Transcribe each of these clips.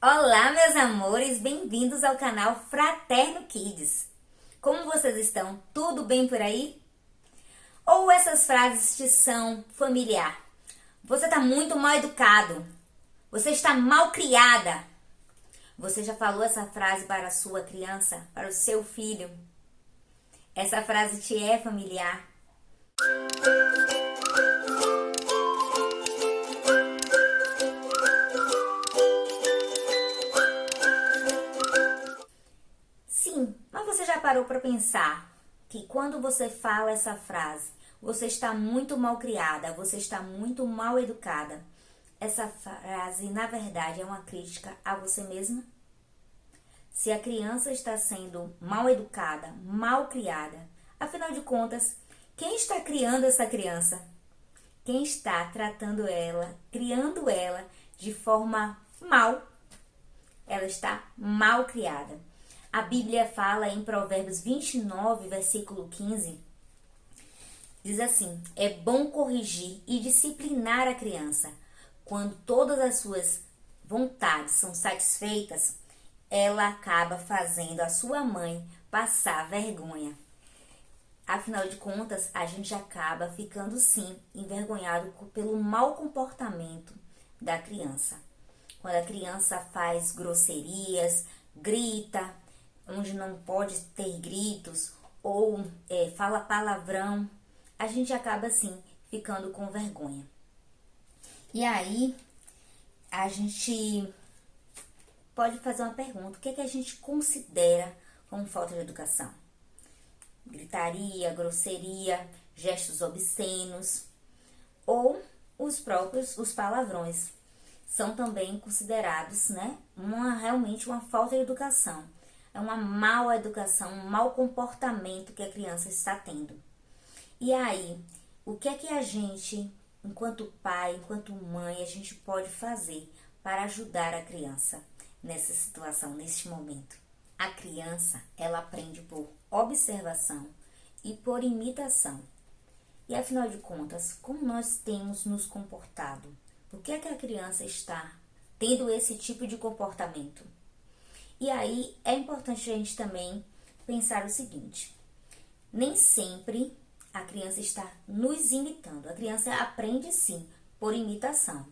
Olá, meus amores, bem-vindos ao canal Fraterno Kids. Como vocês estão? Tudo bem por aí? Ou essas frases te são familiar? Você está muito mal educado. Você está mal criada. Você já falou essa frase para a sua criança, para o seu filho? Essa frase te é familiar? Sim, mas você já parou para pensar que quando você fala essa frase, você está muito mal criada, você está muito mal educada? Essa frase, na verdade, é uma crítica a você mesma? Se a criança está sendo mal educada, mal criada, afinal de contas, quem está criando essa criança? Quem está tratando ela, criando ela de forma mal? Ela está mal criada. A Bíblia fala em Provérbios 29, versículo 15, diz assim: é bom corrigir e disciplinar a criança. Quando todas as suas vontades são satisfeitas, ela acaba fazendo a sua mãe passar vergonha. Afinal de contas, a gente acaba ficando sim envergonhado pelo mau comportamento da criança. Quando a criança faz grosserias, grita, onde não pode ter gritos, ou fala palavrão, a gente acaba assim ficando com vergonha. E aí, a gente pode fazer uma pergunta: o que é que a gente considera como falta de educação? Gritaria, grosseria, gestos obscenos ou os palavrões são também considerados, né, realmente uma falta de educação. É uma má educação, um mau comportamento que a criança está tendo. E aí, o que é que a gente, enquanto pai, enquanto mãe, a gente pode fazer para ajudar a criança nessa situação, neste momento? A criança, ela aprende por observação e por imitação. E afinal de contas, como nós temos nos comportado? Por que é que a criança está tendo esse tipo de comportamento? E aí é importante a gente também pensar o seguinte: nem sempre a criança está nos imitando. A criança aprende sim por imitação.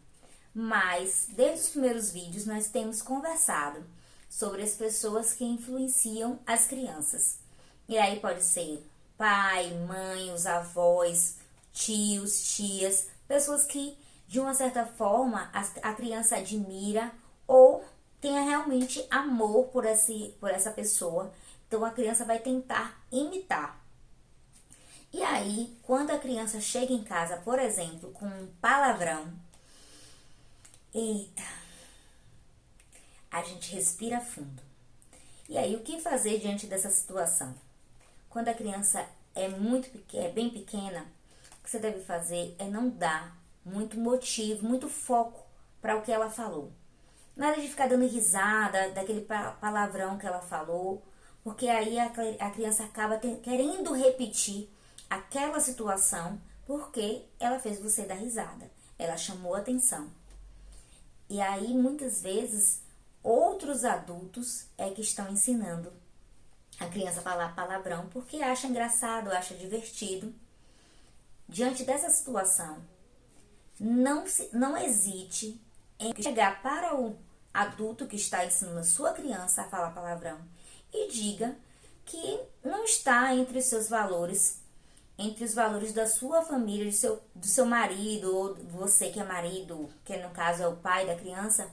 Mas desde os primeiros vídeos nós temos conversado sobre as pessoas que influenciam as crianças. E aí pode ser pai, mãe, os avós, tios, tias, pessoas que de uma certa forma a criança admira ou tenha realmente amor por essa pessoa. Então a criança vai tentar imitar. E aí, quando a criança chega em casa, por exemplo, com um palavrão, eita, a gente respira fundo. E aí, o que fazer diante dessa situação? Quando a criança é bem pequena, o que você deve fazer é não dar muito motivo, muito foco para o que ela falou. Nada de ficar dando risada daquele palavrão que ela falou, porque aí a criança acaba querendo repetir aquela situação porque ela fez você dar risada, ela chamou atenção. E aí, muitas vezes, outros adultos é que estão ensinando a criança a falar palavrão porque acha engraçado, acha divertido. Diante dessa situação, não hesite em chegar para o adulto que está ensinando a sua criança a falar palavrão e diga que não está entre os seus valores, entre os valores da sua família, do seu marido, ou você que é marido, que no caso é o pai da criança,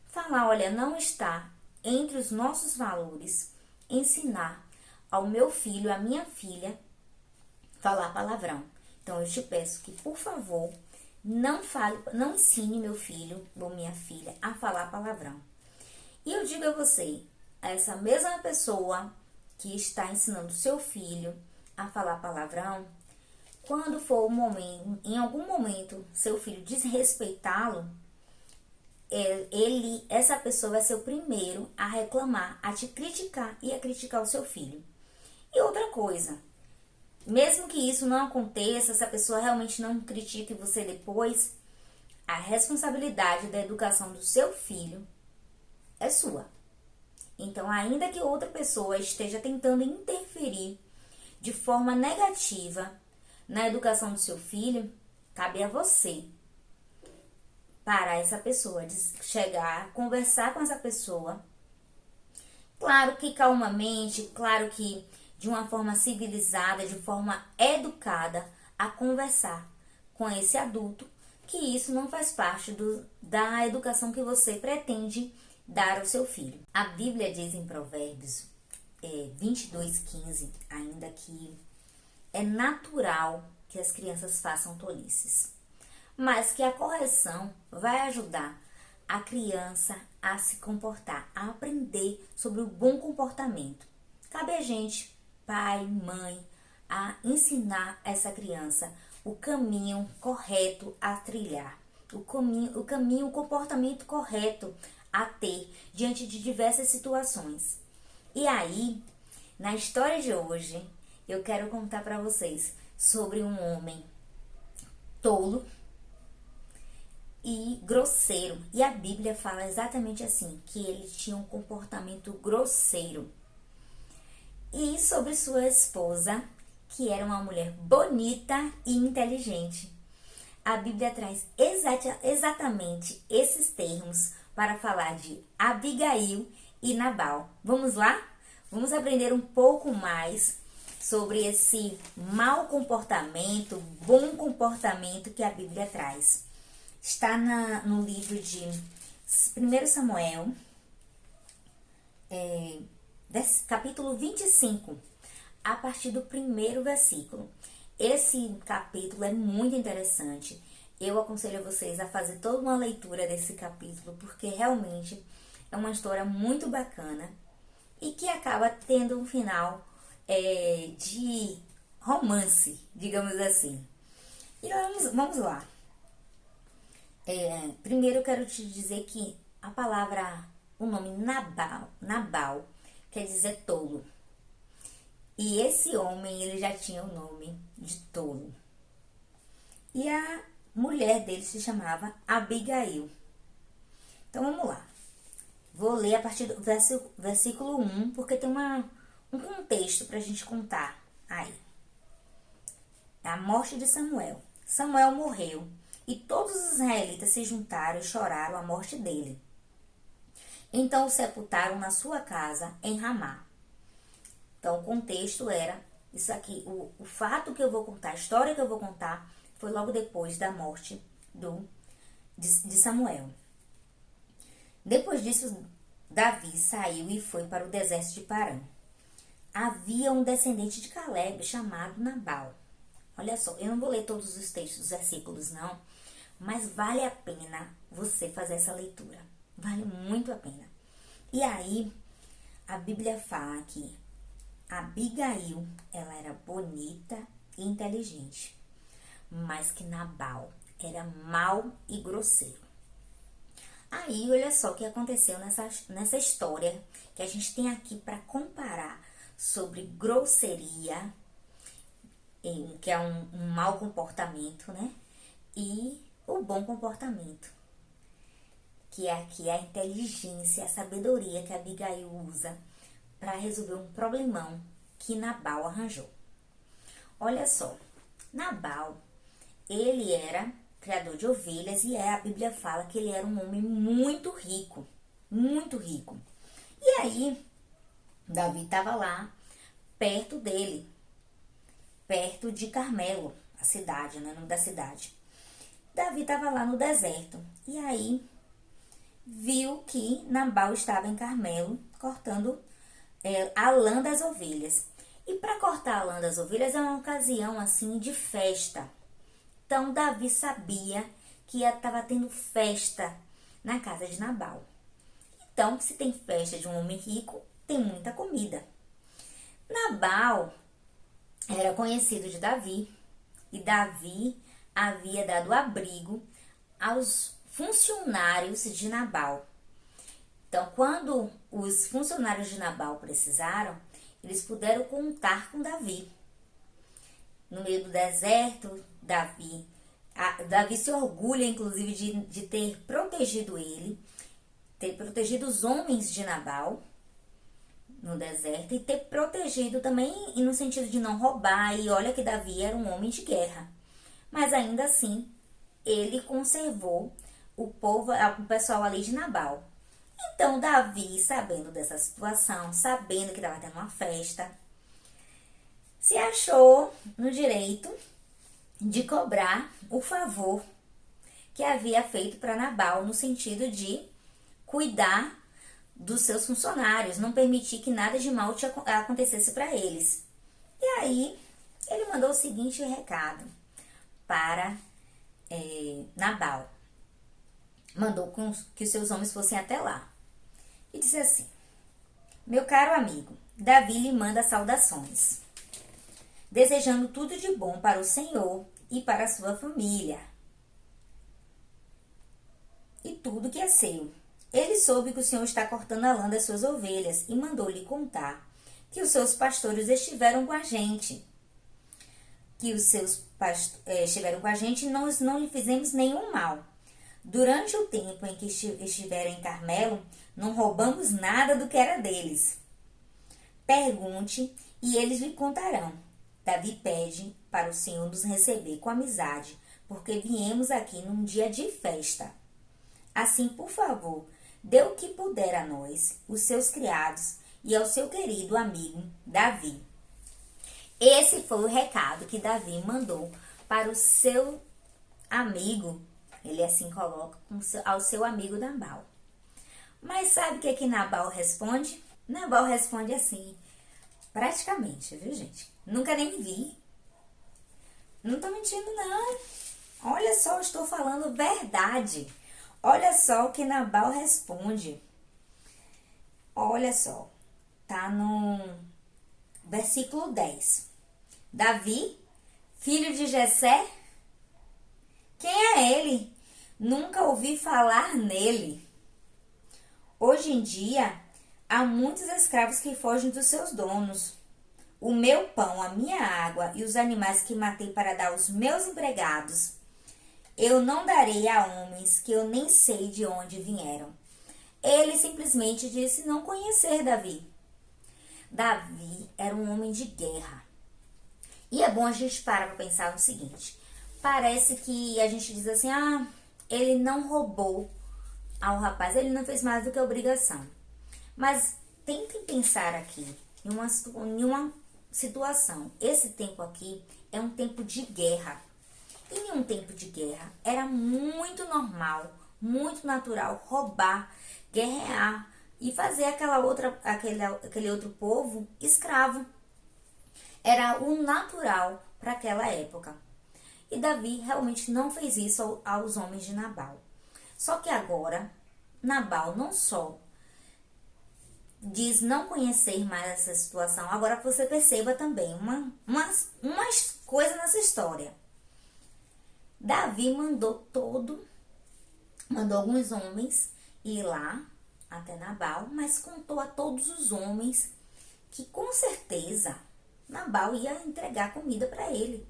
falar: olha, não está entre os nossos valores ensinar ao meu filho, à minha filha, falar palavrão. Então eu te peço que, por favor, não ensine meu filho ou minha filha a falar palavrão. E eu digo a você, a essa mesma pessoa que está ensinando seu filho a falar palavrão, quando for o momento, em algum momento, seu filho desrespeitá-lo, essa pessoa vai ser o primeiro a reclamar, a te criticar e a criticar o seu filho. E outra coisa, mesmo que isso não aconteça, se a pessoa realmente não critique você depois, a responsabilidade da educação do seu filho é sua. Então, ainda que outra pessoa esteja tentando interferir de forma negativa na educação do seu filho, cabe a você parar essa pessoa, de chegar, conversar com essa pessoa. Claro que calmamente, claro que de uma forma civilizada, de forma educada, a conversar com esse adulto, que isso não faz parte da educação que você pretende dar ao seu filho. A Bíblia diz em Provérbios 22:15, ainda que é natural que as crianças façam tolices, mas que a correção vai ajudar a criança a se comportar, a aprender sobre o bom comportamento. Cabe a gente, pai, mãe, a ensinar essa criança o caminho correto a trilhar, o comportamento correto a ter diante de diversas situações. E aí, na história de hoje, eu quero contar para vocês sobre um homem tolo e grosseiro. E a Bíblia fala exatamente assim, que ele tinha um comportamento grosseiro. E sobre sua esposa, que era uma mulher bonita e inteligente. A Bíblia traz exatamente esses termos para falar de Abigail e Nabal. Vamos lá? Vamos aprender um pouco mais sobre esse mau comportamento, bom comportamento que a Bíblia traz. Está no livro de 1 Samuel, capítulo 25, a partir do primeiro versículo. Esse capítulo é muito interessante. Eu aconselho a vocês a fazer toda uma leitura desse capítulo, porque realmente é uma história muito bacana e que acaba tendo um final de romance, digamos assim. E vamos lá. Primeiro eu quero te dizer que a palavra, o nome Nabal quer dizer tolo. E esse homem, ele já tinha o nome de tolo. E a mulher dele se chamava Abigail. Então vamos lá. Vou ler a partir do versículo 1, porque tem um contexto para a gente contar aí. A morte de Samuel. Samuel morreu e todos os israelitas se juntaram e choraram a morte dele. Então o sepultaram na sua casa em Ramá. Então o contexto era isso aqui. O fato que eu vou contar, a história que eu vou contar, foi logo depois da morte de Samuel. Depois disso, Davi saiu e foi para o deserto de Parã. Havia um descendente de Caleb chamado Nabal. Olha só, eu não vou ler todos os textos, os versículos não, mas vale a pena você fazer essa leitura. Vale muito a pena. E aí, a Bíblia fala que Abigail, ela era bonita e inteligente, mas que Nabal era mau e grosseiro. Aí, olha só o que aconteceu nessa história que a gente tem aqui para comparar sobre grosseria, que é um mau comportamento, né? E o bom comportamento, que é aqui a inteligência, a sabedoria que a Abigail usa para resolver um problemão que Nabal arranjou. Olha só, Nabal, ele era criador de ovelhas e a Bíblia fala que ele era um homem muito rico, muito rico. E aí, Davi estava lá, perto dele, perto de Carmelo, a cidade, né, o nome da cidade. Davi estava lá no deserto e aí viu que Nabal estava em Carmelo cortando a lã das ovelhas. E para cortar a lã das ovelhas é uma ocasião assim de festa. Então Davi sabia que estava tendo festa na casa de Nabal. Então, se tem festa de um homem rico, tem muita comida. Nabal era conhecido de Davi e Davi havia dado abrigo aos funcionários de Nabal. Então, quando os funcionários de Nabal precisaram, eles puderam contar com Davi. No meio do deserto, Davi se orgulha, inclusive, de ter protegido ele. ter protegido os homens de Nabal no deserto e ter protegido também no sentido de não roubar. E olha que Davi era um homem de guerra. Mas ainda assim, ele conservou o povo, o pessoal ali de Nabal. Então Davi, sabendo dessa situação, sabendo que estava tendo uma festa, se achou no direito de cobrar o favor que havia feito para Nabal, no sentido de cuidar dos seus funcionários, não permitir que nada de mal acontecesse para eles. E aí, ele mandou o seguinte recado para Nabal. Mandou que os seus homens fossem até lá. E disse assim: meu caro amigo, Davi lhe manda saudações, desejando tudo de bom para o Senhor e para a sua família e tudo que é seu. Ele soube que o Senhor está cortando a lã das suas ovelhas e mandou-lhe contar que os seus pastores estiveram com a gente. Que os seus estiveram com a gente e nós não lhe fizemos nenhum mal. Durante o tempo em que estiveram em Carmelo, não roubamos nada do que era deles. Pergunte e eles lhe contarão. Davi pede para o Senhor nos receber com amizade, porque viemos aqui num dia de festa. Assim, por favor, dê o que puder a nós, os seus criados, e ao seu querido amigo Davi. Esse foi o recado que Davi mandou para o seu amigo, ele assim coloca, ao seu amigo Nabal. Mas sabe o que Nabal responde? Nabal responde assim, praticamente, viu gente? Nunca nem vi. Não tô mentindo não. Olha só, eu estou falando verdade. Olha só o que Nabal responde. Olha só, tá no versículo 10. Davi, filho de Jessé, quem é ele? Nunca ouvi falar nele. Hoje em dia, há muitos escravos que fogem dos seus donos. O meu pão, a minha água e os animais que matei para dar aos meus empregados, eu não darei a homens que eu nem sei de onde vieram. Ele simplesmente disse não conhecer Davi. Davi era um homem de guerra. E é bom a gente parar para pensar no seguinte. Parece que a gente diz assim, ele não roubou ao rapaz, ele não fez mais do que obrigação. Mas tentem pensar aqui em uma situação. Esse tempo aqui é um tempo de guerra. E em um tempo de guerra era muito normal, muito natural roubar, guerrear e fazer aquele outro povo escravo. Era o natural para aquela época. E Davi realmente não fez isso aos homens de Nabal. Só que agora, Nabal não só diz não conhecer mais essa situação, agora você perceba também umas coisas nessa história. Davi mandou alguns homens ir lá até Nabal, mas contou a todos os homens que com certeza Nabal ia entregar comida para eles.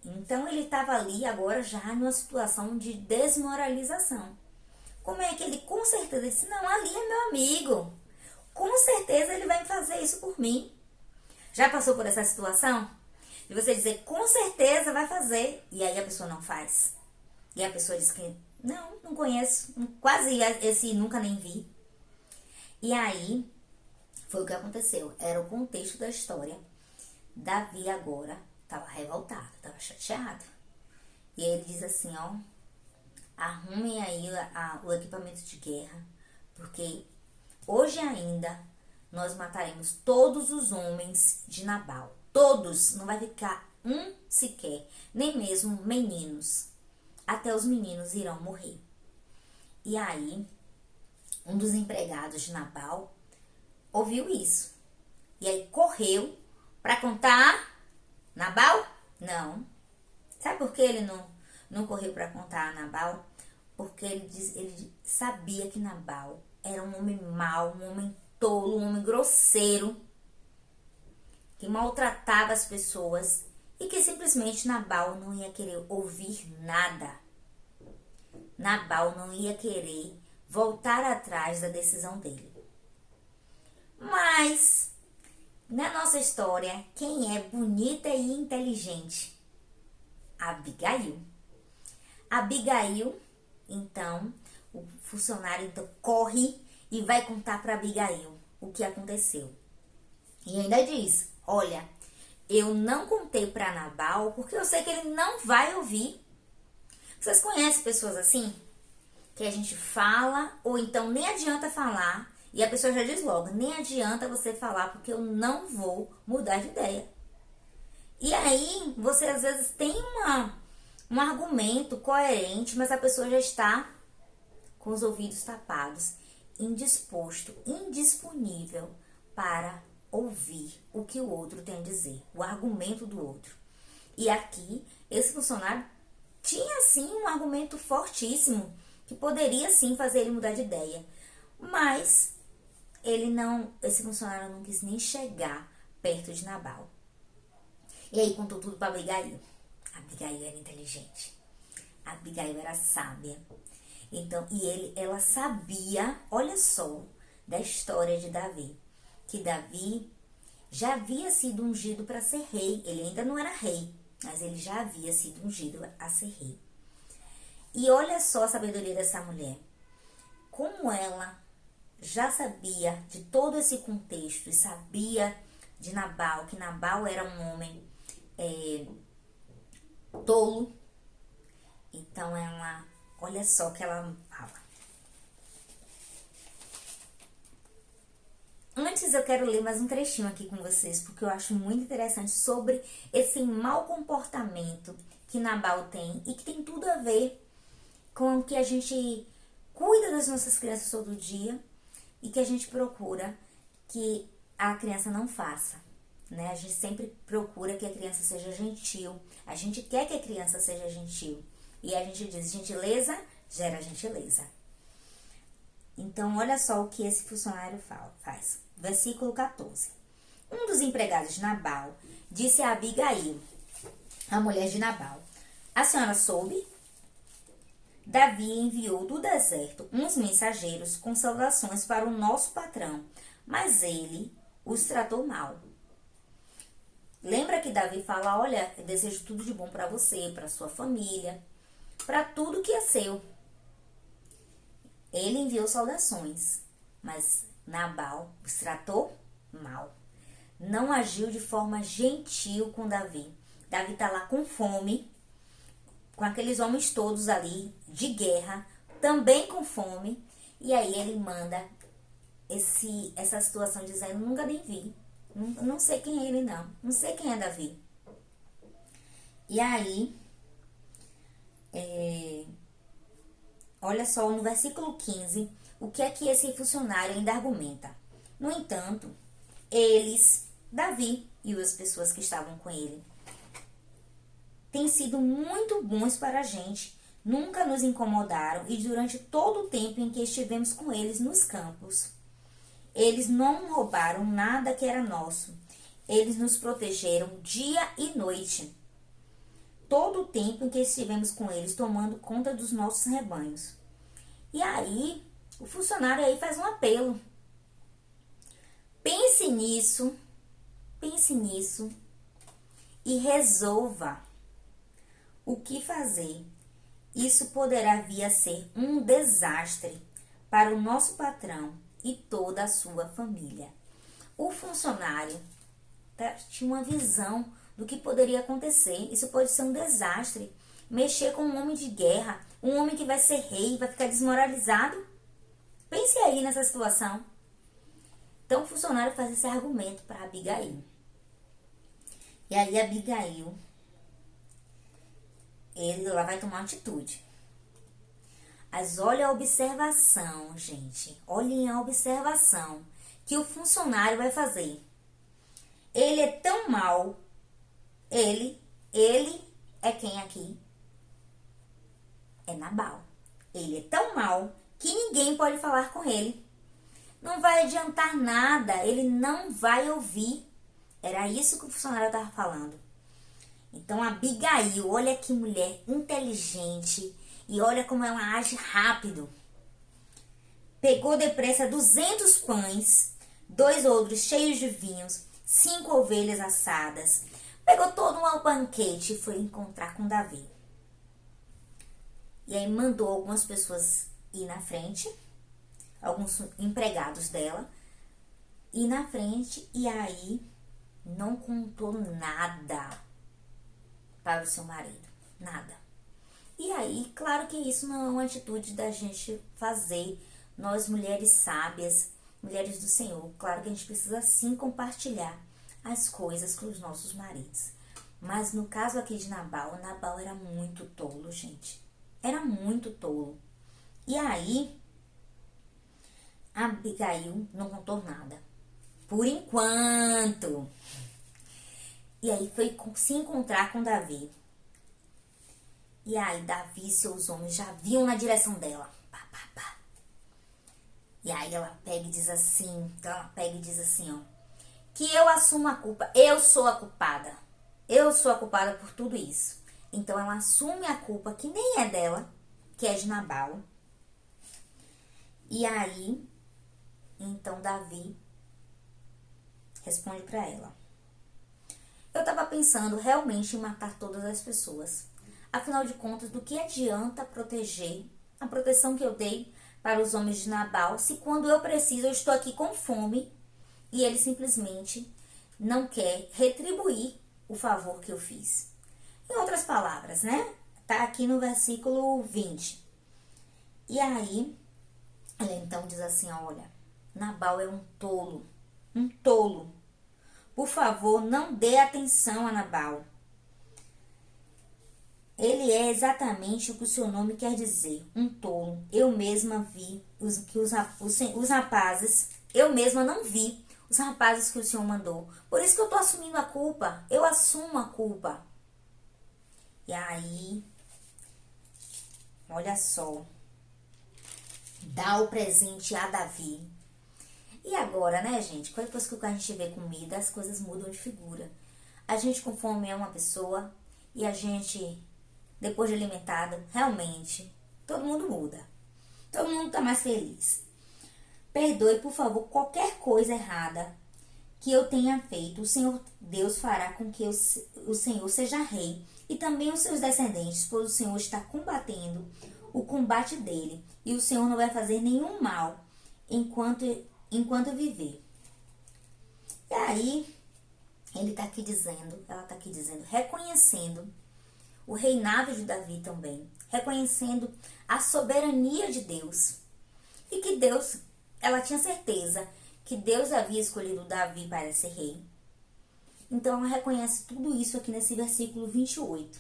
Então ele estava ali agora já numa situação de desmoralização. Como é que ele com certeza disse, não, ali é meu amigo, com certeza ele vai fazer isso por mim. Já passou por essa situação? De você dizer, com certeza vai fazer, e aí a pessoa não faz. E a pessoa diz que, não conheço, quase esse nunca nem vi. E aí, foi o que aconteceu, era o contexto da história. Davi agora estava revoltado, estava chateado. E ele diz assim, arrumem aí o equipamento de guerra, porque hoje ainda nós mataremos todos os homens de Nabal. Todos, não vai ficar um sequer, nem mesmo meninos. Até os meninos irão morrer. E aí, um dos empregados de Nabal ouviu isso. E aí correu para contar Nabal? Não. Sabe por que ele não correu para contar a Nabal? Porque ele sabia que Nabal era um homem mau, um homem tolo, um homem grosseiro, que maltratava as pessoas e que simplesmente Nabal não ia querer ouvir nada. Nabal não ia querer voltar atrás da decisão dele. Mas, na nossa história, quem é bonita e inteligente? Abigail. Abigail, então, o funcionário então corre e vai contar para Abigail o que aconteceu. E ainda diz, olha, eu não contei para Nabal porque eu sei que ele não vai ouvir. Vocês conhecem pessoas assim? Que a gente fala, ou então nem adianta falar, e a pessoa já diz logo, nem adianta você falar porque eu não vou mudar de ideia. E aí, você às vezes tem um argumento coerente, mas a pessoa já está com os ouvidos tapados, indisposto, indisponível para ouvir o que o outro tem a dizer, o argumento do outro. E aqui, esse funcionário tinha sim um argumento fortíssimo, que poderia sim fazer ele mudar de ideia. Mas esse funcionário não quis nem chegar perto de Nabal. E aí contou tudo para Abigail. Abigail era inteligente. Abigail era sábia. Então, ela sabia, olha só, da história de Davi. Que Davi já havia sido ungido para ser rei. Ele ainda não era rei, mas ele já havia sido ungido a ser rei. E olha só a sabedoria dessa mulher. Como ela já sabia de todo esse contexto e sabia de Nabal, que Nabal era um homem tolo. Então olha só o que ela fala. Antes eu quero ler mais um trechinho aqui com vocês, porque eu acho muito interessante sobre esse mau comportamento que Nabal tem e que tem tudo a ver com que a gente cuida das nossas crianças todo dia e que a gente procura que a criança não faça, né? A gente sempre procura que a criança seja gentil, a gente quer que a criança seja gentil e a gente diz, gentileza gera gentileza. Então, olha só o que esse funcionário faz. Versículo 14. Um dos empregados de Nabal disse a Abigail, a mulher de Nabal, a senhora soube? Davi enviou do deserto uns mensageiros com saudações para o nosso patrão, mas ele os tratou mal. Lembra que Davi fala, olha, eu desejo tudo de bom para você, para sua família, para tudo que é seu. Ele enviou saudações, mas Nabal os tratou mal. Não agiu de forma gentil com Davi. Davi está lá com fome, com aqueles homens todos ali de guerra, também com fome. E aí ele manda essa situação dizendo, nunca nem vi. Não sei quem é ele não. Não sei quem é Davi. E aí, olha só no versículo 15, o que é que esse funcionário ainda argumenta. No entanto, Davi e as pessoas que estavam com ele, têm sido muito bons para a gente, nunca nos incomodaram e durante todo o tempo em que estivemos com eles nos campos, eles não roubaram nada que era nosso. Eles nos protegeram dia e noite. Todo o tempo em que estivemos com eles tomando conta dos nossos rebanhos. E aí, o funcionário aí faz um apelo. Pense nisso e resolva o que fazer. Isso poderá vir a ser um desastre para o nosso patrão e toda a sua família. O funcionário tinha uma visão do que poderia acontecer. Isso pode ser um desastre. Mexer com um homem de guerra, um homem que vai ser rei, vai ficar desmoralizado. Pense aí nessa situação. Então o funcionário faz esse argumento para Abigail. E aí Abigail, ela vai tomar uma atitude. Mas olha a observação, gente. Olhem a observação que o funcionário vai fazer. Ele é tão mau. Ele é quem aqui? É Nabal. Ele é tão mau que ninguém pode falar com ele. Não vai adiantar nada. Ele não vai ouvir. Era isso que o funcionário estava falando. Então, Abigail, olha que mulher inteligente. E olha como ela age rápido. pegou depressa 200 pães, 2 odres cheios de vinhos, 5 ovelhas assadas. Pegou todo um banquete e foi encontrar com Davi. E aí mandou algumas pessoas ir na frente, alguns empregados dela, ir na frente, e aí não contou nada para o seu marido, nada. E aí, claro que isso não é uma atitude da gente fazer, nós mulheres sábias, mulheres do Senhor, claro que a gente precisa sim compartilhar as coisas com os nossos maridos. Mas no caso aqui de Nabal, Nabal era muito tolo, gente. Era muito tolo. E aí, Abigail não contou nada. Por enquanto. E aí foi se encontrar com Davi. E aí Davi e seus homens já vinham na direção dela. Pá, pá, pá. E aí ela pega e diz assim, ó, que eu assumo a culpa, eu sou a culpada. Eu sou a culpada por tudo isso. Então ela assume a culpa que nem é dela, que é de Nabal. E aí, então Davi responde pra ela: eu tava pensando realmente em matar todas as pessoas. Afinal de contas, do que adianta proteger a proteção que eu dei para os homens de Nabal, se quando eu preciso eu estou aqui com fome e ele simplesmente não quer retribuir o favor que eu fiz. Em outras palavras, né? Tá aqui no versículo 20. E aí, ela então diz assim, olha, Nabal é um tolo, um tolo. Por favor, não dê atenção a Nabal. Ele é exatamente o que o seu nome quer dizer, um tolo. Eu mesma vi os rapazes, eu mesma não vi os rapazes que o Senhor mandou. Por isso que eu tô assumindo a culpa, eu assumo a culpa. E aí, olha só, dá o presente a Davi. E agora, né, gente, depois que a gente vê comida, as coisas mudam de figura. A gente com fome é uma pessoa e a gente, depois de alimentado, realmente, todo mundo muda. Todo mundo tá mais feliz. Perdoe, por favor, qualquer coisa errada que eu tenha feito. O Senhor Deus fará com que o Senhor seja rei e também os seus descendentes, pois o Senhor está combatendo o combate dele e o Senhor não vai fazer nenhum mal enquanto viver. E aí, ela tá aqui dizendo, reconhecendo o reinado de Davi também, reconhecendo a soberania de Deus. E que Deus, ela tinha certeza que Deus havia escolhido Davi para ser rei. Então ela reconhece tudo isso aqui nesse versículo 28.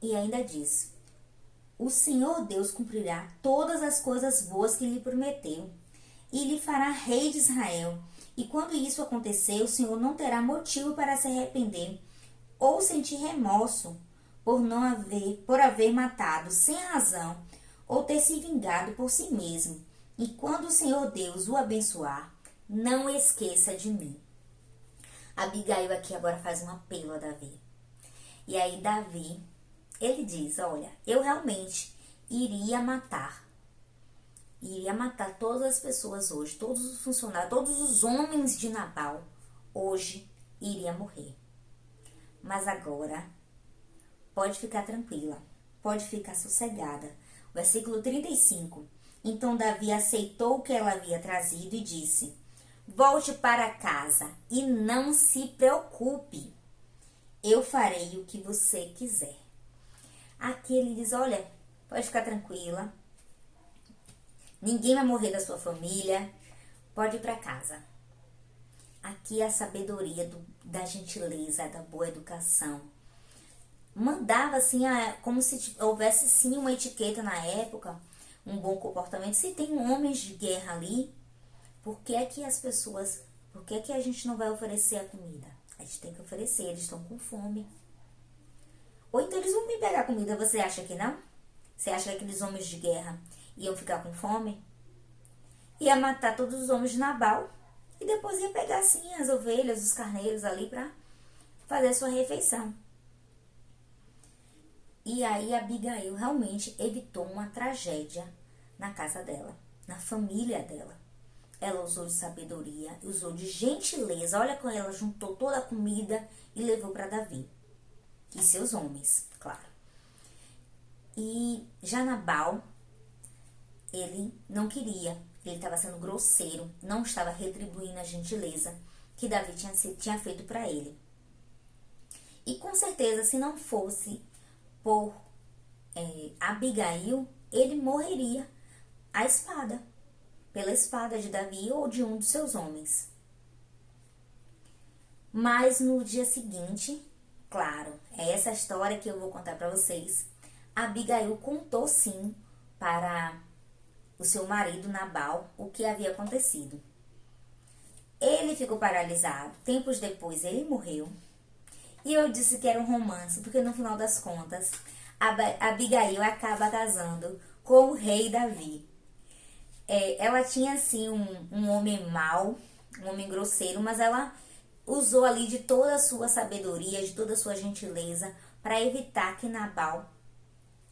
E ainda diz: o Senhor Deus cumprirá todas as coisas boas que lhe prometeu, e lhe fará rei de Israel. E quando isso acontecer, o Senhor não terá motivo para se arrepender ou sentir remorso por haver matado sem razão ou ter se vingado por si mesmo. E quando o Senhor Deus o abençoar, não esqueça de mim. Abigail aqui agora faz um apelo a Davi. E aí Davi, ele diz, olha, eu realmente iria matar todas as pessoas hoje, todos os funcionários, todos os homens de Nabal, hoje iria morrer. Mas agora, pode ficar tranquila, pode ficar sossegada. Versículo 35. Então Davi aceitou o que ela havia trazido e disse: volte para casa e não se preocupe. Eu farei o que você quiser. Aqui ele diz, olha, pode ficar tranquila. Ninguém vai morrer da sua família. Pode ir para casa. Aqui é a sabedoria da gentileza, da boa educação. Mandava assim, como se houvesse sim uma etiqueta na época, um bom comportamento. Se tem homens de guerra ali, por que é que a gente não vai oferecer a comida? A gente tem que oferecer, eles estão com fome. Ou então eles vão me pegar comida, você acha que não? Você acha que aqueles homens de guerra iam ficar com fome? Ia matar todos os homens de Nabal e depois ia pegar assim as ovelhas, os carneiros ali para fazer a sua refeição. E aí Abigail realmente evitou uma tragédia na casa dela, na família dela. Ela usou de sabedoria, usou de gentileza. Olha como ela juntou toda a comida e levou para Davi. E seus homens, claro. E já Nabal, ele não queria. Ele estava sendo grosseiro, não estava retribuindo a gentileza que Davi tinha feito para ele. E com certeza, se não fosse por Abigail, ele morreria à espada, pela espada de Davi ou de um dos seus homens. Mas no dia seguinte, claro, é essa história que eu vou contar para vocês. Abigail contou sim para o seu marido Nabal o que havia acontecido. Ele ficou paralisado. Tempos depois ele morreu. E eu disse que era um romance, porque no final das contas, Abigail acaba casando com o rei Davi. Ela tinha assim um homem mau, um homem grosseiro, mas ela usou ali de toda a sua sabedoria, de toda a sua gentileza, para evitar que Nabal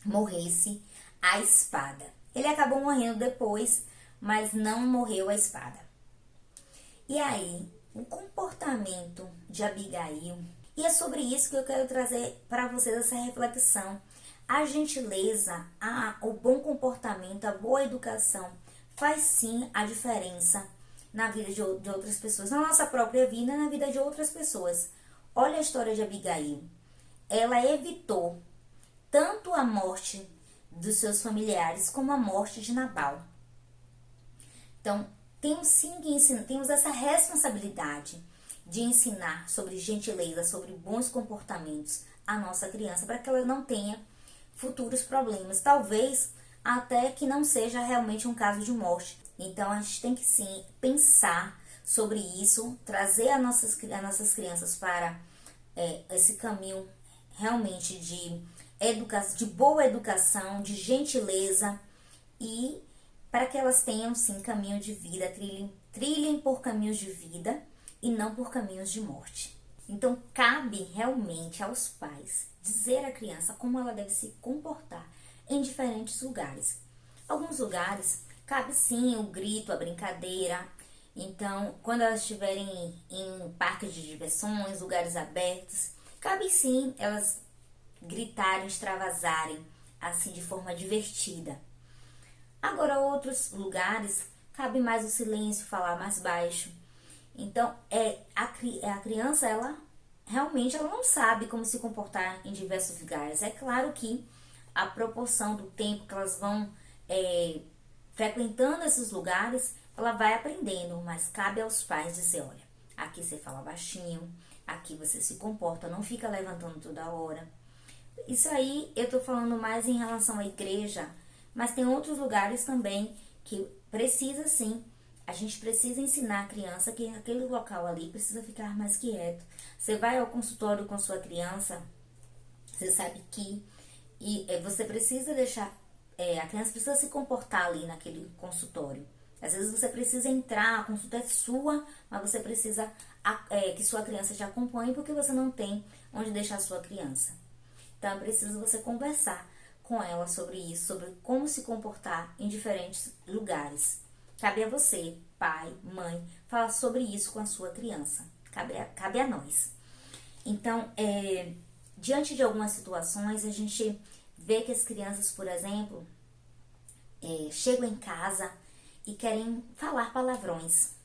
morresse à espada. Ele acabou morrendo depois, mas não morreu à espada. E aí, o comportamento de Abigail, e é sobre isso que eu quero trazer para vocês essa reflexão. A gentileza, o bom comportamento, a boa educação faz sim a diferença na vida de outras pessoas, na nossa própria vida e na vida de outras pessoas. Olha a história de Abigail. Ela evitou tanto a morte dos seus familiares como a morte de Nabal. Então, temos sim que ensinar, temos essa responsabilidade de ensinar sobre gentileza, sobre bons comportamentos à nossa criança, para que ela não tenha futuros problemas. Talvez até que não seja realmente um caso de morte. Então, a gente tem que sim pensar sobre isso, trazer as nossas crianças para esse caminho realmente de boa educação, de gentileza, e para que elas tenham sim caminho de vida, trilhem por caminhos de vida e não por caminhos de morte. Então, cabe realmente aos pais dizer à criança como ela deve se comportar em diferentes lugares. Alguns lugares cabe sim o grito, a brincadeira. Então, quando elas estiverem em parques de diversões, lugares abertos, cabe sim elas gritarem, extravasarem, assim, de forma divertida. Agora, outros lugares, cabe mais o silêncio, falar mais baixo. Então, a criança, ela realmente ela não sabe como se comportar em diversos lugares. É claro que a proporção do tempo que elas vão frequentando esses lugares, ela vai aprendendo, mas cabe aos pais dizer, olha, aqui você fala baixinho, aqui você se comporta, não fica levantando toda hora. Isso aí eu tô falando mais em relação à igreja, mas tem outros lugares também que precisa sim, a gente precisa ensinar a criança que aquele local ali precisa ficar mais quieto. Você vai ao consultório com sua criança, você sabe que você precisa deixar, a criança precisa se comportar ali naquele consultório. Às vezes você precisa entrar, a consulta é sua, mas você precisa que sua criança te acompanhe porque você não tem onde deixar a sua criança. Então é preciso você conversar com ela sobre isso, sobre como se comportar em diferentes lugares. Cabe a você, pai, mãe, falar sobre isso com a sua criança. Cabe a nós. Então, diante de algumas situações, a gente vê que as crianças, por exemplo, chegam em casa e querem falar palavrões.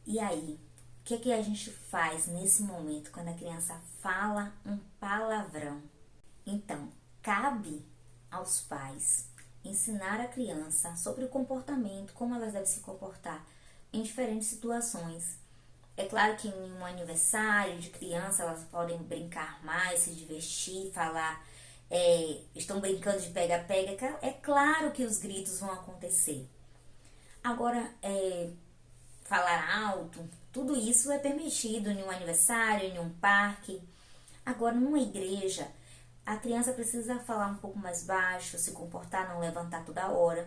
E aí, o que a gente faz nesse momento quando a criança fala um palavrão? Então, cabe aos pais ensinar a criança sobre o comportamento, como elas devem se comportar em diferentes situações. É claro que em um aniversário de criança elas podem brincar mais, se divertir, falar, estão brincando de pega-pega. É claro que os gritos vão acontecer. Agora, falar alto, tudo isso é permitido em um aniversário, em um parque. Agora, numa igreja, a criança precisa falar um pouco mais baixo, se comportar, não levantar toda hora.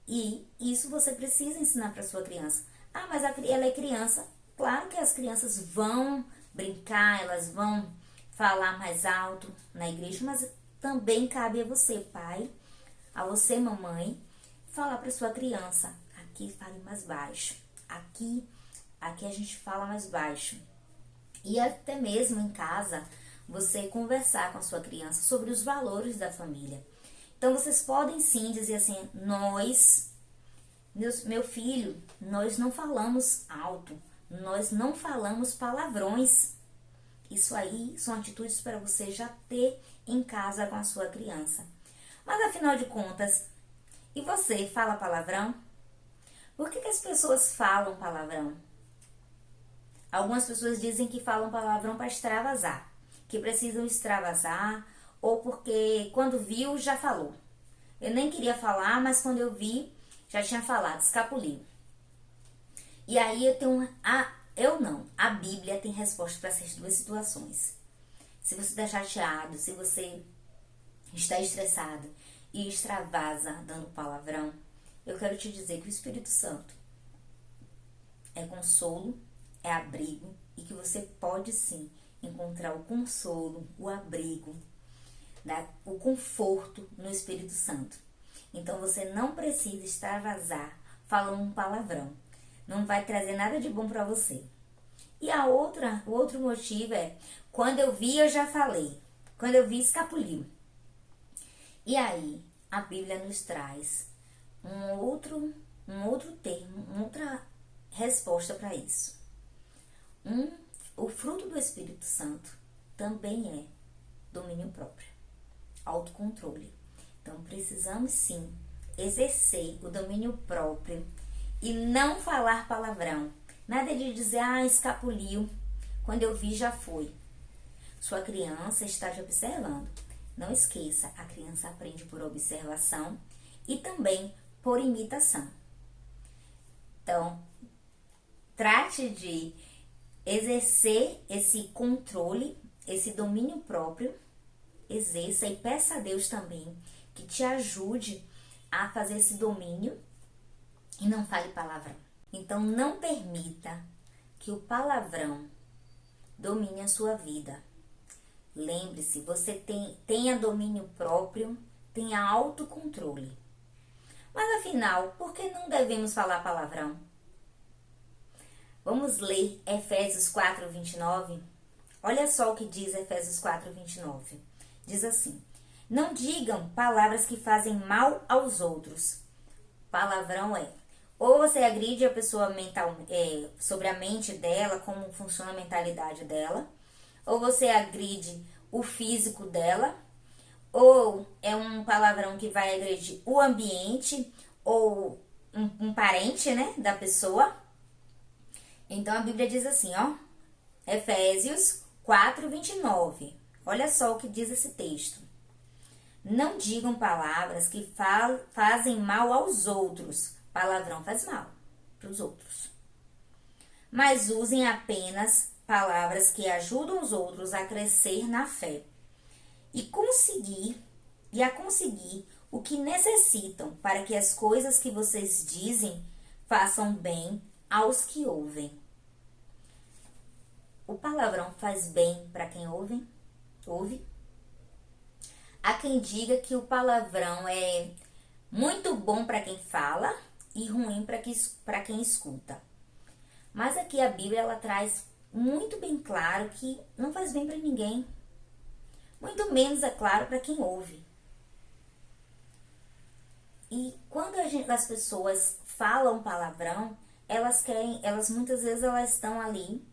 E isso você precisa ensinar para sua criança. Ah, mas ela é criança. Claro que as crianças vão brincar, elas vão falar mais alto na igreja, mas também cabe a você, pai, a você, mamãe, falar para sua criança: aqui fale mais baixo, aqui a gente fala mais baixo. E até mesmo em casa, você conversar com a sua criança sobre os valores da família. Então, vocês podem sim dizer assim: meu filho, nós não falamos alto, nós não falamos palavrões. Isso aí são atitudes para você já ter em casa com a sua criança. Mas afinal de contas, e você fala palavrão? Por que as pessoas falam palavrão? Algumas pessoas dizem que falam palavrão para extravasar, que precisam extravasar, ou porque quando viu já falou. Eu nem queria falar, mas quando eu vi, já tinha falado, escapuliu. E aí a Bíblia tem resposta para essas duas situações. Se você está chateado, se você está estressado e extravasa dando palavrão, eu quero te dizer que o Espírito Santo é consolo, é abrigo, e que você pode sim encontrar o consolo, o abrigo, o conforto no Espírito Santo. Então você não precisa extravasar falando um palavrão. Não vai trazer nada de bom para você. E o outro motivo é: quando eu vi, eu já falei. Quando eu vi, escapuliu. E aí, a Bíblia nos traz um outro termo, uma outra resposta para isso. O fruto do Espírito Santo também é domínio próprio, autocontrole. Então, precisamos sim exercer o domínio próprio e não falar palavrão. Nada de dizer: escapuliu, quando eu vi já foi. Sua criança está te observando. Não esqueça, a criança aprende por observação e também por imitação. Então, trate de exercer esse controle, esse domínio próprio. Exerça e peça a Deus também que te ajude a fazer esse domínio e não fale palavrão. Então, não permita que o palavrão domine a sua vida. Lembre-se, você tenha domínio próprio, tenha autocontrole. Mas afinal, por que não devemos falar palavrão? Vamos ler Efésios 4:29. Olha só o que diz Efésios 4:29. Diz assim: não digam palavras que fazem mal aos outros. Palavrão é: ou você agride a pessoa sobre a mente dela, como funciona a mentalidade dela, ou você agride o físico dela, ou é um palavrão que vai agredir o ambiente ou um parente, né, da pessoa. Então a Bíblia diz assim, Efésios 4:29. Olha só o que diz esse texto. Não digam palavras que fazem mal aos outros. Palavrão faz mal para os outros. Mas usem apenas palavras que ajudam os outros a crescer na fé e a conseguir o que necessitam para que as coisas que vocês dizem façam bem aos que ouvem. O palavrão faz bem para quem ouve. Há quem diga que o palavrão é muito bom para quem fala e ruim para quem escuta. Mas aqui a Bíblia ela traz muito bem claro que não faz bem para ninguém. Muito menos, é claro, para quem ouve. E quando as pessoas falam palavrão, elas muitas vezes elas estão ali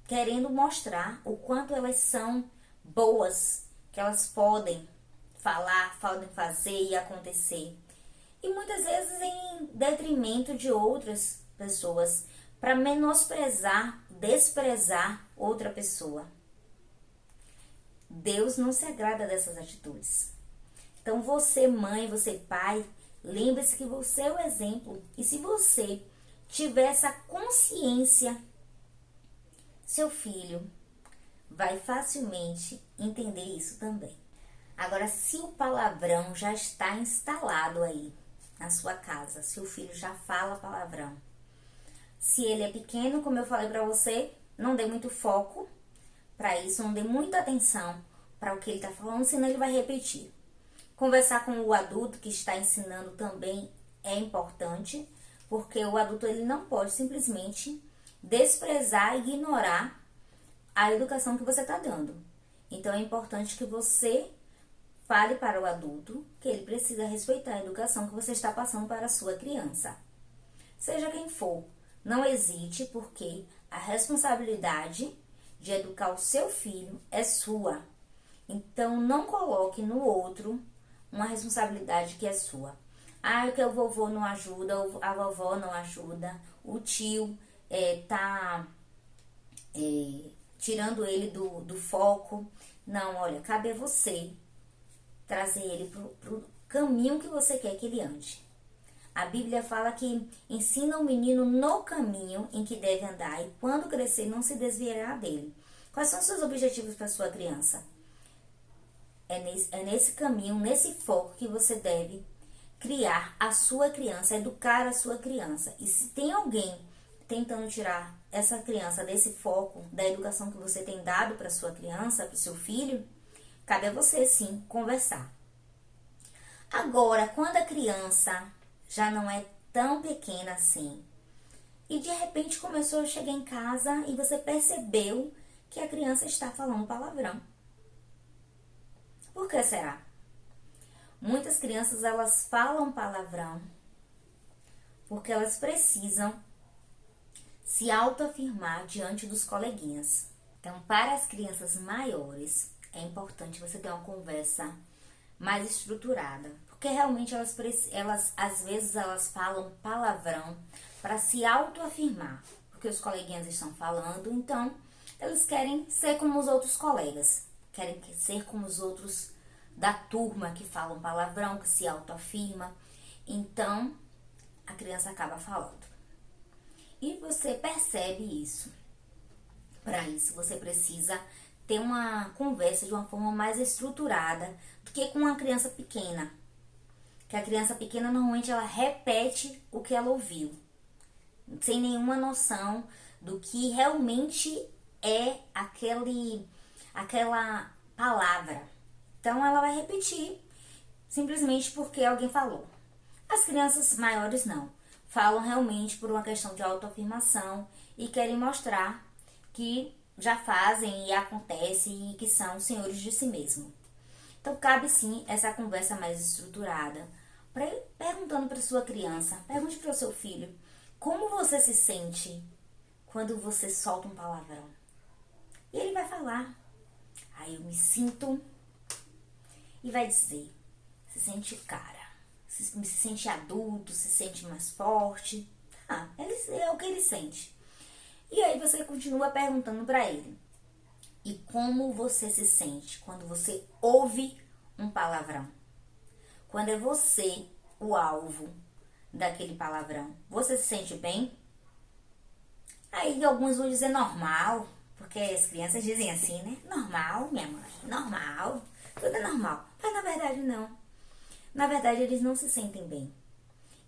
querendo mostrar o quanto elas são boas, que elas podem falar, podem fazer e acontecer. E muitas vezes em detrimento de outras pessoas, para desprezar outra pessoa. Deus não se agrada dessas atitudes. Então você, mãe, você, pai, lembre-se que você é o exemplo. E se você tiver essa consciência, seu filho vai facilmente entender isso também. Agora, se o palavrão já está instalado aí na sua casa, se o filho já fala palavrão, se ele é pequeno, como eu falei para você, não dê muito foco para isso, não dê muita atenção para o que ele está falando, senão ele vai repetir. Conversar com o adulto que está ensinando também é importante, porque o adulto ele não pode simplesmente desprezar e ignorar a educação que você está dando. Então é importante que você fale para o adulto que ele precisa respeitar a educação que você está passando para a sua criança. Seja quem for, não hesite, porque a responsabilidade de educar o seu filho é sua. Então não coloque no outro uma responsabilidade que é sua. Ah, que o vovô não ajuda, a vovó não ajuda, o tio tá tirando ele do foco. Não, olha, cabe a você trazer ele pro caminho que você quer que ele ande. A Bíblia fala que ensina o menino no caminho em que deve andar e quando crescer não se desviará dele. Quais são os seus objetivos para sua criança? É nesse caminho, nesse foco que você deve criar a sua criança, educar a sua criança. E se tem alguém tentando tirar essa criança desse foco, da educação que você tem dado para sua criança, para o seu filho, cabe a você sim conversar. Agora, quando a criança já não é tão pequena assim, e de repente começou a chegar em casa e você percebeu que a criança está falando palavrão. Por que será? Muitas crianças elas falam palavrão porque elas precisam se autoafirmar diante dos coleguinhas. Então, para as crianças maiores, é importante você ter uma conversa mais estruturada, porque realmente elas às vezes elas falam palavrão para se autoafirmar, porque os coleguinhas estão falando, então eles querem ser como os outros colegas, querem ser como os outros da turma que falam palavrão, que se autoafirma. Então, a criança acaba falando. E você percebe isso. Para isso, você precisa ter uma conversa de uma forma mais estruturada do que com uma criança pequena. Que a criança pequena, normalmente, ela repete o que ela ouviu, sem nenhuma noção do que realmente é aquela palavra. Então, ela vai repetir simplesmente porque alguém falou. As crianças maiores não. Falam realmente por uma questão de autoafirmação e querem mostrar que já fazem e acontece e que são senhores de si mesmo. Então, cabe sim essa conversa mais estruturada, perguntando para sua criança, pergunte para o seu filho, como você se sente quando você solta um palavrão? E ele vai falar, eu me sinto... E vai dizer, se sente cara, se sente adulto, se sente mais forte. É o que ele sente. E aí você continua perguntando para ele. E como você se sente quando você ouve um palavrão? Quando é você o alvo daquele palavrão, você se sente bem? Aí alguns vão dizer normal, porque as crianças dizem assim, né? Normal, minha mãe, normal. Tudo é normal. Mas na verdade não. Na verdade eles não se sentem bem.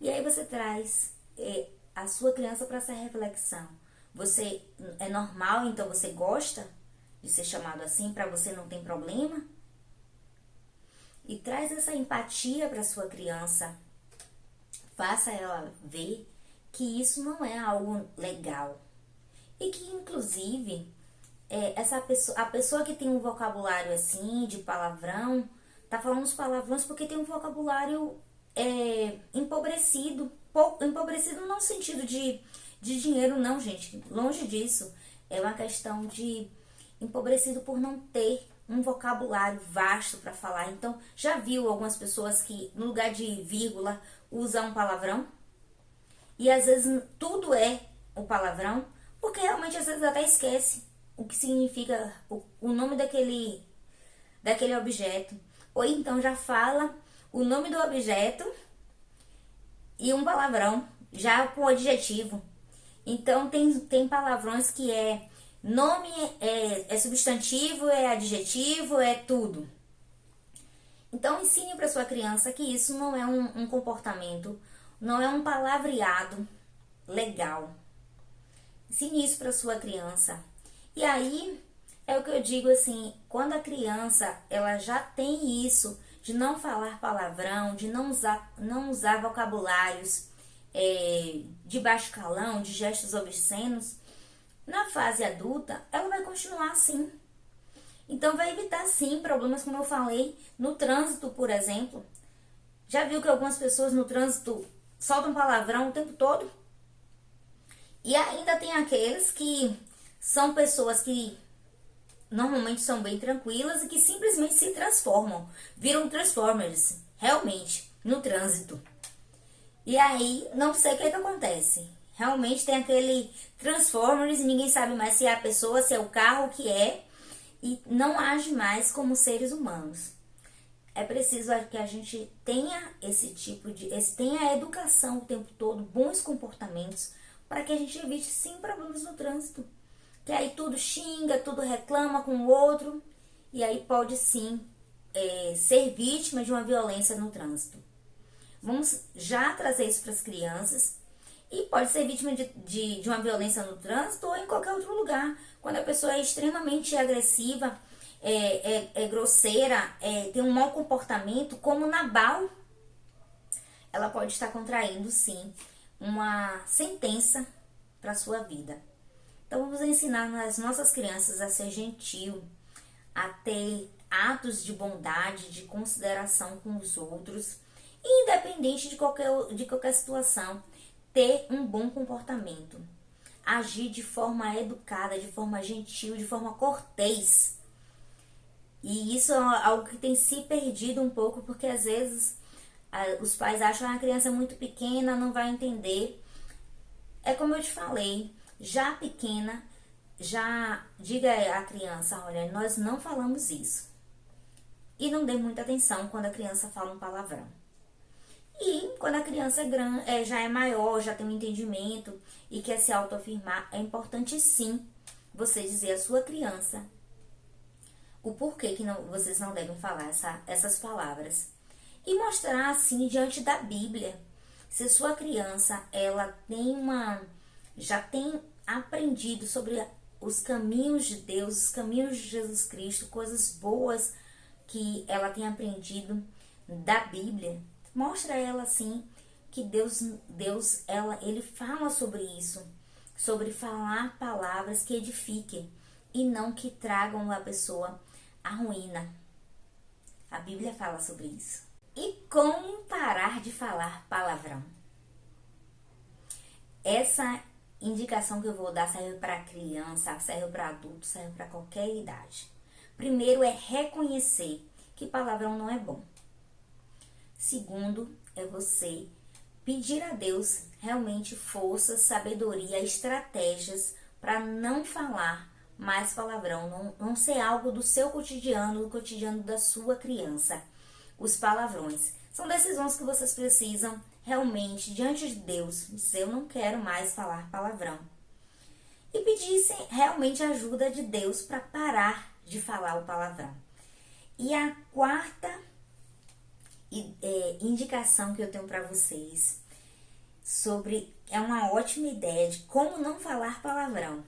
E aí você traz a sua criança para essa reflexão. Você é normal, então você gosta de ser chamado assim, para você não tem problema? E traz essa empatia para sua criança. Faça ela ver que isso não é algo legal. E que inclusive a pessoa que tem um vocabulário assim, de palavrão, tá falando os palavrões porque tem um vocabulário empobrecido. Empobrecido não no sentido de dinheiro, não, gente. Longe disso. É uma questão de empobrecido por não ter um vocabulário vasto para falar. Então, já viu algumas pessoas que no lugar de vírgula usam um palavrão? E às vezes tudo é o palavrão, porque realmente às vezes até esquece o que significa o nome daquele objeto. Ou então já fala o nome do objeto e um palavrão, já com adjetivo. Então tem palavrões que nome, é substantivo, é adjetivo, é tudo. Então ensine para sua criança que isso não é um comportamento, não é um palavreado legal. Ensine isso para sua criança. E aí, é o que eu digo assim, quando a criança, ela já tem isso, de não falar palavrão, de não usar vocabulários de baixo calão, de gestos obscenos, na fase adulta, ela vai continuar assim. Então, vai evitar, sim, problemas, como eu falei, no trânsito, por exemplo. Já viu que algumas pessoas no trânsito soltam palavrão o tempo todo? E ainda tem aqueles que são pessoas que normalmente são bem tranquilas e que simplesmente se transformam, viram Transformers, realmente, no trânsito. E aí, não sei o que acontece. Realmente tem aquele Transformers e ninguém sabe mais se é a pessoa, se é o carro, o que é, e não age mais como seres humanos. É preciso que a gente tenha tenha a educação o tempo todo, bons comportamentos, para que a gente evite sim problemas no trânsito. Que aí tudo xinga, tudo reclama com o outro, e aí pode sim ser vítima de uma violência no trânsito. Vamos já trazer isso para as crianças. E pode ser vítima de uma violência no trânsito ou em qualquer outro lugar. Quando a pessoa é extremamente agressiva, é grosseira, tem um mau comportamento, como Nabal, ela pode estar contraindo, sim, uma sentença para a sua vida. Então, vamos ensinar as nossas crianças a ser gentil, a ter atos de bondade, de consideração com os outros, e independente de qualquer situação, ter um bom comportamento, agir de forma educada, de forma gentil, de forma cortês. E isso é algo que tem se perdido um pouco, porque às vezes os pais acham que a criança é muito pequena, não vai entender. É como eu te falei, já pequena, já diga à criança, olha, nós não falamos isso. E não dê muita atenção quando a criança fala um palavrão. E quando a criança já é maior, já tem um entendimento e quer se autoafirmar, é importante sim você dizer à sua criança o porquê que vocês não devem falar essas palavras. E mostrar assim diante da Bíblia. Se sua criança ela já tem aprendido sobre os caminhos de Deus, os caminhos de Jesus Cristo, coisas boas que ela tem aprendido da Bíblia, mostra a ela assim que Deus ele fala sobre isso, sobre falar palavras que edifiquem e não que tragam a pessoa à ruína. A Bíblia fala sobre isso. E como parar de falar palavrão? Essa indicação que eu vou dar serve para criança, serve para adulto, serve para qualquer idade. Primeiro é reconhecer que palavrão não é bom. Segundo é você pedir a Deus realmente força, sabedoria, estratégias para não falar mais palavrão, não ser algo do seu cotidiano, do cotidiano da sua criança. Os palavrões são decisões que vocês precisam realmente, diante de Deus, dizer, eu não quero mais falar palavrão. E pedir realmente a ajuda de Deus para parar de falar o palavrão. E a quarta indicação que eu tenho para vocês é uma ótima ideia de como não falar palavrão.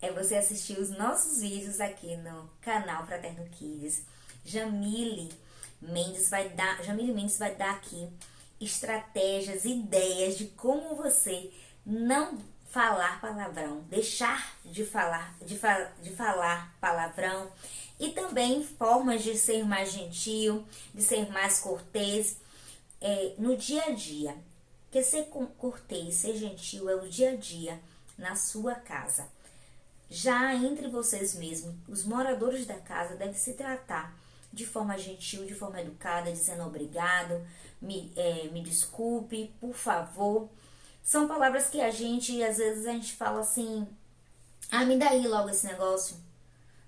É você assistir os nossos vídeos aqui no canal Fraterno Kids. Jamile Mendes vai dar aqui estratégias, ideias de como você não falar palavrão, deixar de falar palavrão, e também formas de ser mais gentil, de ser mais cortês no dia a dia. Porque ser cortês, ser gentil é o dia a dia na sua casa. Já entre vocês mesmos, os moradores da casa devem se tratar de forma gentil, de forma educada, dizendo obrigado, me desculpe, por favor. São palavras que às vezes a gente fala assim, me dá aí logo esse negócio.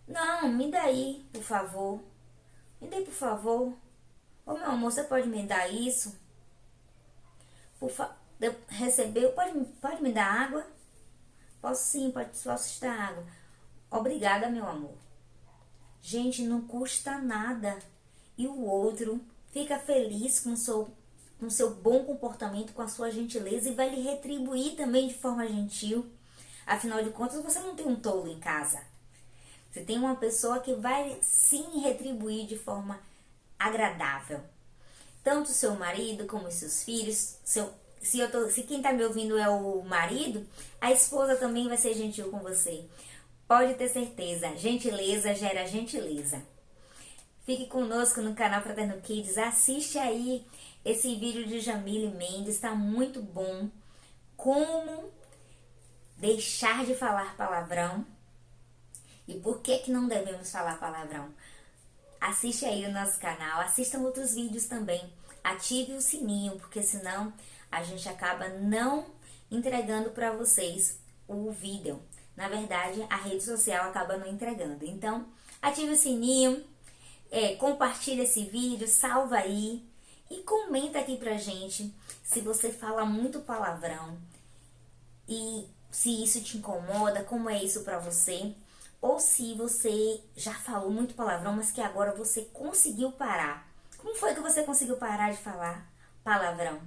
Não, me dá aí, por favor. Me dê, por favor. Ô, meu amor, você pode me dar isso? Recebeu? Pode me dar água? Posso sim, posso te dar água. Obrigada, meu amor. Gente, não custa nada. E o outro fica feliz com o seu bom comportamento, com a sua gentileza, e vai lhe retribuir também de forma gentil. Afinal de contas, você não tem um tolo em casa. Você tem uma pessoa que vai sim retribuir de forma agradável. Tanto o seu marido como os seus filhos, se quem tá me ouvindo é o marido, a esposa também vai ser gentil com você. Pode ter certeza, gentileza gera gentileza. Fique conosco no canal Fraterno Kids, assiste aí esse vídeo de Jamile Mendes, está muito bom. Como deixar de falar palavrão e por que não devemos falar palavrão. Assiste aí o nosso canal, assistam outros vídeos também. Ative o sininho, porque senão a gente acaba não entregando para vocês o vídeo. Na verdade, a rede social acaba não entregando. Então, ative o sininho, compartilha esse vídeo, salva aí e comenta aqui pra gente se você fala muito palavrão e se isso te incomoda, como é isso pra você. Ou se você já falou muito palavrão, mas que agora você conseguiu parar. Como foi que você conseguiu parar de falar palavrão?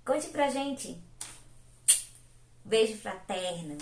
Conte pra gente. Beijo fraterno.